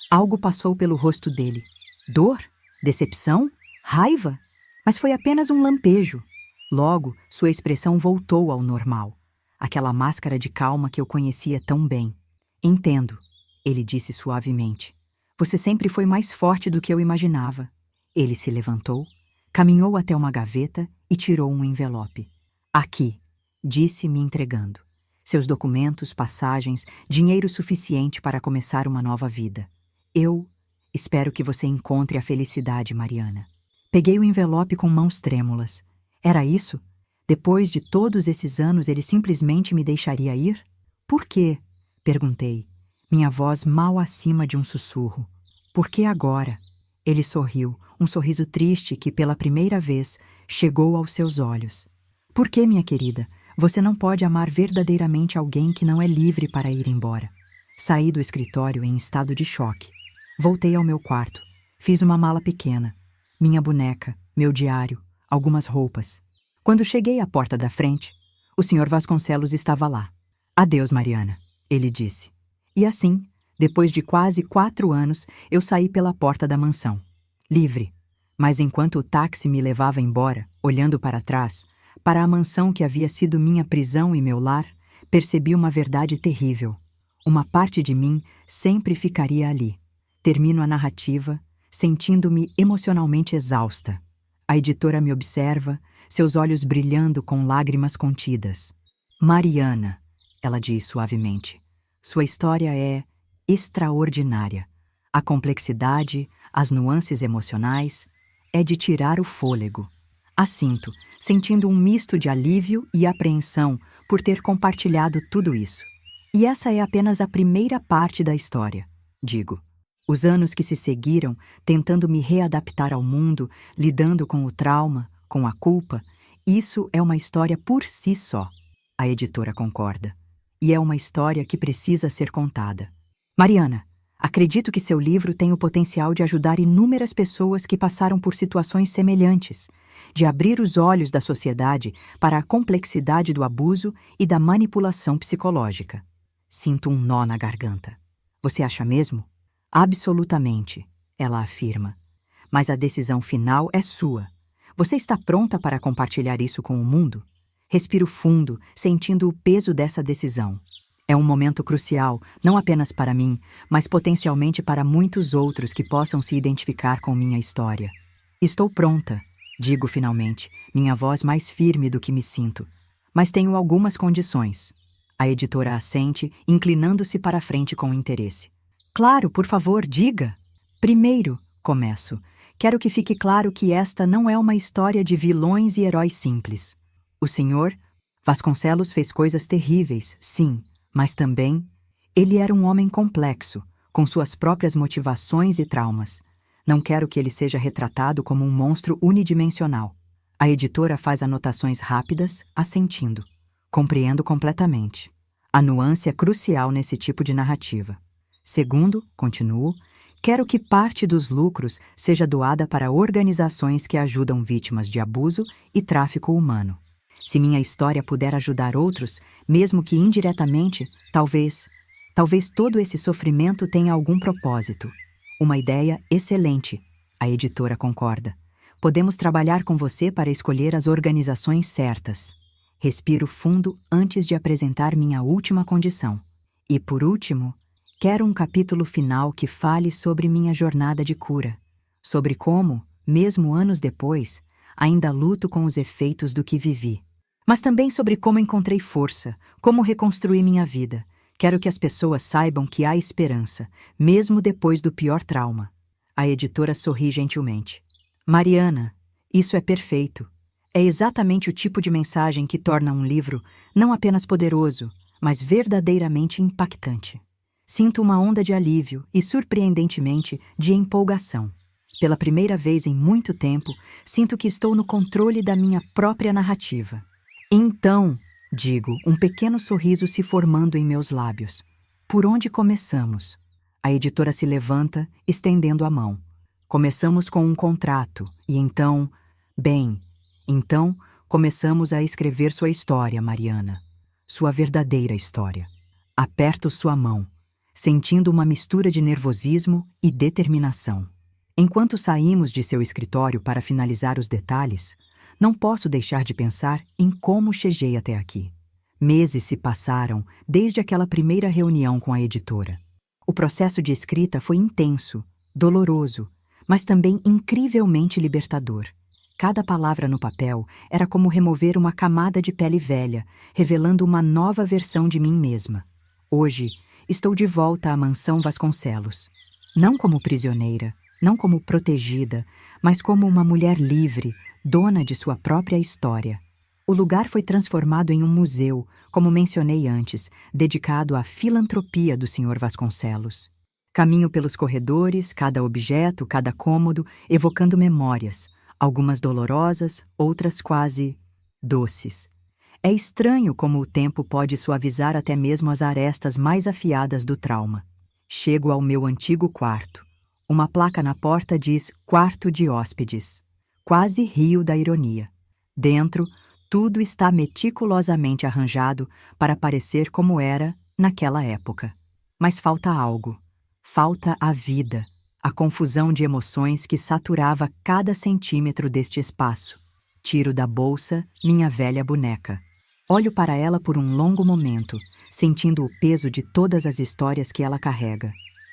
Algo passou pelo rosto dele. Dor? Decepção? Raiva? Mas foi apenas um lampejo. Logo, sua expressão voltou ao normal. Aquela máscara de calma que eu conhecia tão bem. Entendo, ele disse suavemente. Você sempre foi mais forte do que eu imaginava. Ele se levantou, caminhou até uma gaveta e tirou um envelope. Aqui, disse, me entregando. Seus documentos, passagens, dinheiro suficiente para começar uma nova vida. Eu espero que você encontre a felicidade, Mariana. Peguei o envelope com mãos trêmulas. Era isso? Depois de todos esses anos, ele simplesmente me deixaria ir? Por quê? Perguntei, minha voz mal acima de um sussurro. Por que agora? Ele sorriu, um sorriso triste que, pela primeira vez, chegou aos seus olhos. Por que, minha querida? Você não pode amar verdadeiramente alguém que não é livre para ir embora. Saí do escritório em estado de choque. Voltei ao meu quarto. Fiz uma mala pequena. Minha boneca, meu diário, algumas roupas. Quando cheguei à porta da frente, o Sr. Vasconcelos estava lá. Adeus, Mariana, ele disse. E assim, depois de quase 4 anos, eu saí pela porta da mansão. Livre. Mas enquanto o táxi me levava embora, olhando para trás, para a mansão que havia sido minha prisão e meu lar, percebi uma verdade terrível. Uma parte de mim sempre ficaria ali. Termino a narrativa, sentindo-me emocionalmente exausta. A editora me observa, seus olhos brilhando com lágrimas contidas. Mariana, ela diz suavemente, sua história é extraordinária. A complexidade, as nuances emocionais, é de tirar o fôlego. Assinto, sentindo um misto de alívio e apreensão por ter compartilhado tudo isso. E essa é apenas a primeira parte da história, digo. Os anos que se seguiram, tentando me readaptar ao mundo, lidando com o trauma, com a culpa, isso é uma história por si só. A editora concorda. E é uma história que precisa ser contada. Mariana, acredito que seu livro tem o potencial de ajudar inúmeras pessoas que passaram por situações semelhantes, de abrir os olhos da sociedade para a complexidade do abuso e da manipulação psicológica. Sinto um nó na garganta. Você acha mesmo? Absolutamente, ela afirma. Mas a decisão final é sua. Você está pronta para compartilhar isso com o mundo? Respiro fundo, sentindo o peso dessa decisão. É um momento crucial, não apenas para mim, mas potencialmente para muitos outros que possam se identificar com minha história. Estou pronta, digo finalmente, minha voz mais firme do que me sinto. Mas tenho algumas condições. A editora assente, inclinando-se para a frente com interesse. Claro, por favor, diga. Primeiro, começo. Quero que fique claro que esta não é uma história de vilões e heróis simples. O Sr. Vasconcelos fez coisas terríveis, sim, mas também ele era um homem complexo, com suas próprias motivações e traumas. Não quero que ele seja retratado como um monstro unidimensional. A editora faz anotações rápidas, assentindo. Compreendo completamente. A nuance é crucial nesse tipo de narrativa. Segundo, continuo, quero que parte dos lucros seja doada para organizações que ajudam vítimas de abuso e tráfico humano. Se minha história puder ajudar outros, mesmo que indiretamente, talvez todo esse sofrimento tenha algum propósito. Uma ideia excelente, a editora concorda. Podemos trabalhar com você para escolher as organizações certas. Respiro fundo antes de apresentar minha última condição. E por último, quero um capítulo final que fale sobre minha jornada de cura. Sobre como, mesmo anos depois, ainda luto com os efeitos do que vivi. Mas também sobre como encontrei força, como reconstruí minha vida. Quero que as pessoas saibam que há esperança, mesmo depois do pior trauma. A editora sorri gentilmente. Mariana, isso é perfeito. É exatamente o tipo de mensagem que torna um livro não apenas poderoso, mas verdadeiramente impactante. Sinto uma onda de alívio e, surpreendentemente, de empolgação. Pela primeira vez em muito tempo, sinto que estou no controle da minha própria narrativa. Então, digo, um pequeno sorriso se formando em meus lábios. Por onde começamos? A editora se levanta, estendendo a mão. Começamos com um contrato, e então... Então começamos a escrever sua história, Mariana. Sua verdadeira história. Aperto sua mão, sentindo uma mistura de nervosismo e determinação. Enquanto saímos de seu escritório para finalizar os detalhes, não posso deixar de pensar em como cheguei até aqui. Meses se passaram desde aquela primeira reunião com a editora. O processo de escrita foi intenso, doloroso, mas também incrivelmente libertador. Cada palavra no papel era como remover uma camada de pele velha, revelando uma nova versão de mim mesma. Hoje, estou de volta à mansão Vasconcelos. Não como prisioneira, não como protegida, mas como uma mulher livre, dona de sua própria história. O lugar foi transformado em um museu, como mencionei antes, dedicado à filantropia do Sr. Vasconcelos. Caminho pelos corredores, cada objeto, cada cômodo, evocando memórias, algumas dolorosas, outras quase doces. É estranho como o tempo pode suavizar até mesmo as arestas mais afiadas do trauma. Chego ao meu antigo quarto. Uma placa na porta diz quarto de hóspedes. Quase rio da ironia. Dentro, tudo está meticulosamente arranjado para parecer como era naquela época. Mas falta algo. Falta a vida, a confusão de emoções que saturava cada centímetro deste espaço. Tiro da bolsa minha velha boneca. Olho para ela por um longo momento, sentindo o peso de todas as histórias que ela carrega.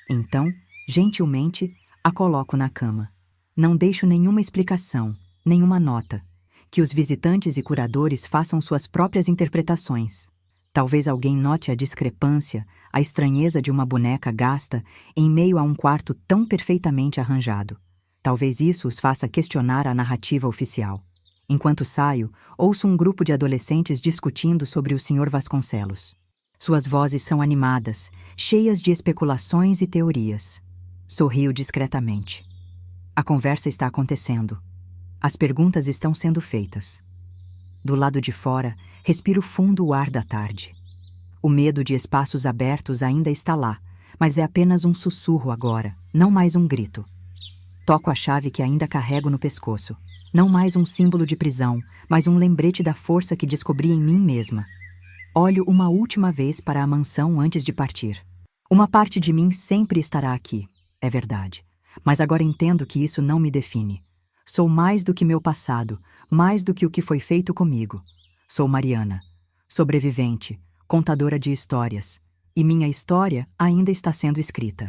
Então, gentilmente, a coloco na cama. Não deixo nenhuma explicação, nenhuma nota. Que os visitantes e curadores façam suas próprias interpretações. Talvez alguém note a discrepância, a estranheza de uma boneca gasta em meio a um quarto tão perfeitamente arranjado. Talvez isso os faça questionar a narrativa oficial. Enquanto saio, ouço um grupo de adolescentes discutindo sobre o Sr. Vasconcelos. Suas vozes são animadas, cheias de especulações e teorias. Sorrio discretamente. A conversa está acontecendo. As perguntas estão sendo feitas. Do lado de fora, respiro fundo o ar da tarde. O medo de espaços abertos ainda está lá, mas é apenas um sussurro agora, não mais um grito. Toco a chave que ainda carrego no pescoço. Não mais um símbolo de prisão, mas um lembrete da força que descobri em mim mesma. Olho uma última vez para a mansão antes de partir. Uma parte de mim sempre estará aqui, é verdade. Mas agora entendo que isso não me define. Sou mais do que meu passado, mais do que o que foi feito comigo. Sou Mariana, sobrevivente, contadora de histórias. E minha história ainda está sendo escrita.